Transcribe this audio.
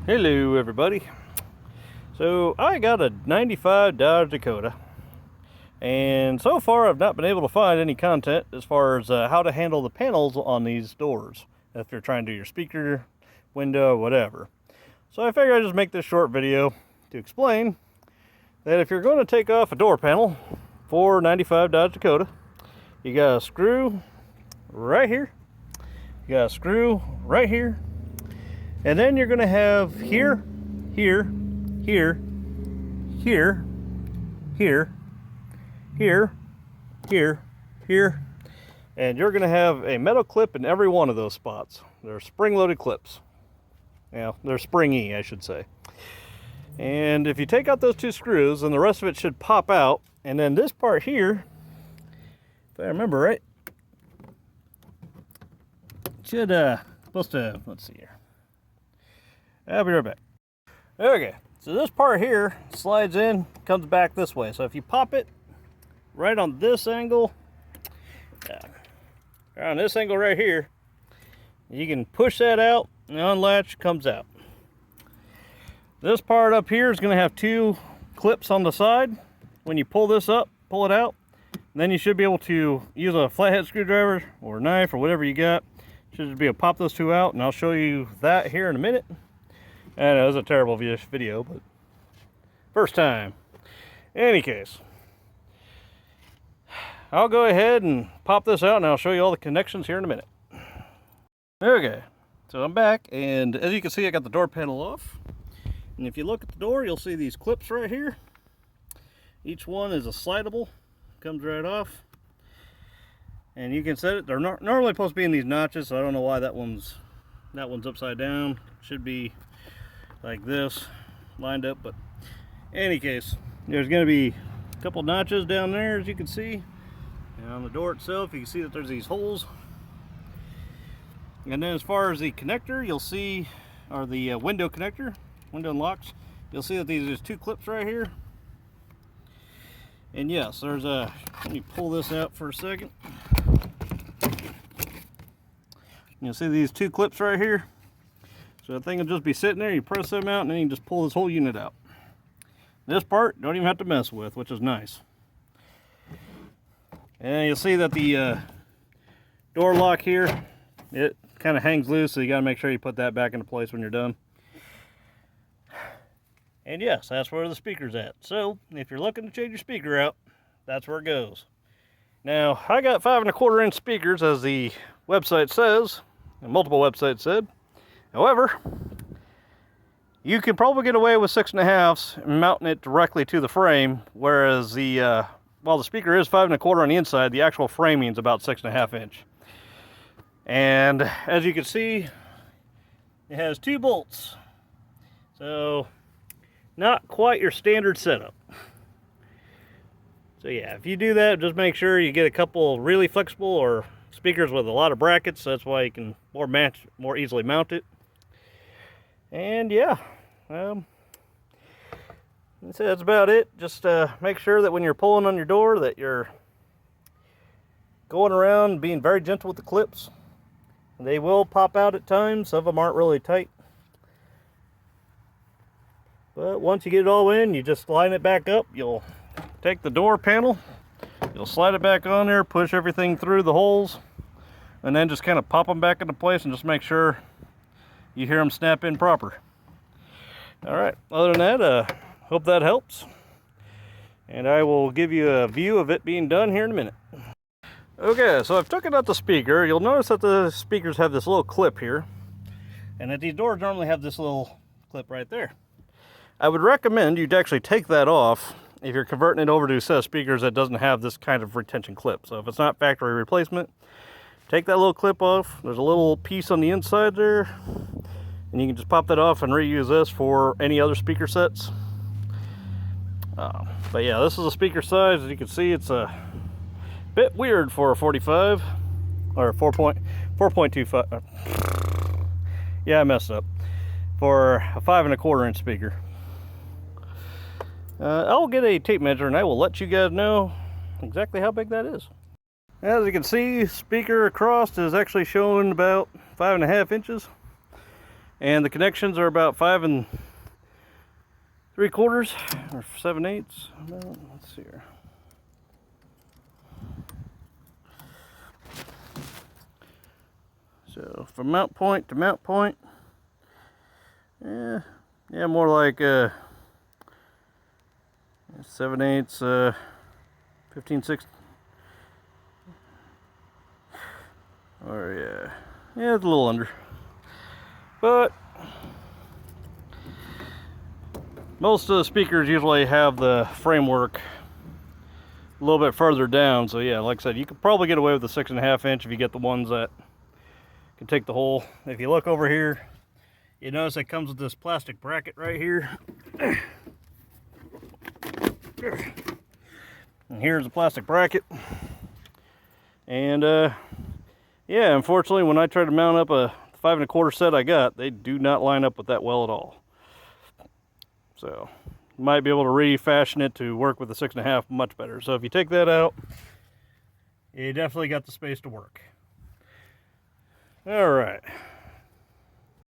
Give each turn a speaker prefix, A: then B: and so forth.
A: Hello everybody. So I got a 95 Dodge Dakota, and so far I've not been able to find any content as far as how to handle the panels on these doors if you're trying to do your speaker, window, whatever. So I figured I'd just make this short video to explain that if you're going to take off a door panel for 95 Dodge Dakota, you got a screw right here, you got a screw right here, and then you're going to have here, here, here, here, here, here, here, here, and you're going to have a metal clip in every one of those spots. They're spring-loaded clips. Yeah, they're springy, I should say. And if you take out those two screws, then the rest of it should pop out. And then this part here, if I remember right, should supposed to, let's see here. I'll be right back. Okay, so this part here slides in, comes back this way. So if you pop it right on this angle, on this angle right here, you can push that out and the unlatch comes out. This part up here is going to have two clips on the side. When you pull this up, pull it out, and then you should be able to use a flathead screwdriver or a knife or whatever you got. Should just be able to pop those two out, and I'll show you that here in a minute. I know, it was a terrible video, but first time. In any case, I'll go ahead and pop this out and I'll show you all the connections here in a minute. Okay, so I'm back, and as you can see, I got the door panel off. And if you look at the door, you'll see these clips right here. Each one is a slidable, comes right off. And you can set it, they're not normally supposed to be in these notches, so I don't know why that one's upside down. Should be like this, lined up, but in any case, there's going to be a couple notches down there, as you can see. And on the door itself, you can see that there's these holes. And then as far as the connector, you'll see, or the window connector, window and locks, you'll see that there's two clips right here. And yes, there's a, let me pull this out for a second. You'll see these two clips right here. So the thing will just be sitting there, you press them out, and then you can just pull this whole unit out. This part, don't even have to mess with, which is nice. And you'll see that the door lock here, it kind of hangs loose, so you got to make sure you put that back into place when you're done. And yes, that's where the speaker's at. So if you're looking to change your speaker out, that's where it goes. Now, I got 5 1/4 inch speakers, as the website says, and multiple websites said. However, you can probably get away with 6 1/2 and mounting it directly to the frame, whereas the while the speaker is 5 1/4 on the inside, the actual framing is about 6 1/2 inch. And as you can see, it has 2 bolts, so not quite your standard setup. So yeah, if you do that, just make sure you get a couple really flexible or speakers with a lot of brackets. So that's why you can more easily mount it. And yeah, that's about it. Just make sure that when you're pulling on your door that you're going around being very gentle with the clips. They will pop out at times. Some of them aren't really tight. But once you get it all in, you just line it back up. You'll take the door panel, you'll slide it back on there, push everything through the holes, and then just kind of pop them back into place and just make sure you hear them snap in proper. All right, other than that, hope that helps. And I will give you a view of it being done here in a minute. Okay, so I've taken out the speaker. You'll notice that the speakers have this little clip here, and that these doors normally have this little clip right there. I would recommend you actually take that off if you're converting it over to a set of speakers that doesn't have this kind of retention clip. So if it's not factory replacement, take that little clip off. There's a little piece on the inside there, and you can just pop that off and reuse this for any other speaker sets. But yeah, this is a speaker size. As you can see, it's a bit weird for a 45 or 4.25. Yeah, I messed up. For a 5 1/4 inch speaker. I'll get a tape measure and I will let you guys know exactly how big that is. As you can see, speaker across is actually showing about 5 1/2 inches. And the connections are about 5 3/4 or 7/8. Let's see here. So from mount point to mount point, yeah, more like 7/8, 15/6, or yeah, it's a little under. But most of the speakers usually have the framework a little bit further down, so yeah, like I said, you could probably get away with the 6.5 inch if you get the ones that can take the hole. If you look over here, you notice it comes with this plastic bracket right here. And here's the plastic bracket. And yeah, unfortunately, when I try to mount up a 5 1/4 set I got, they do not line up with that well at all. So you might be able to refashion it to work with the 6.5 much better. So if you take that out, you definitely got the space to work. All right.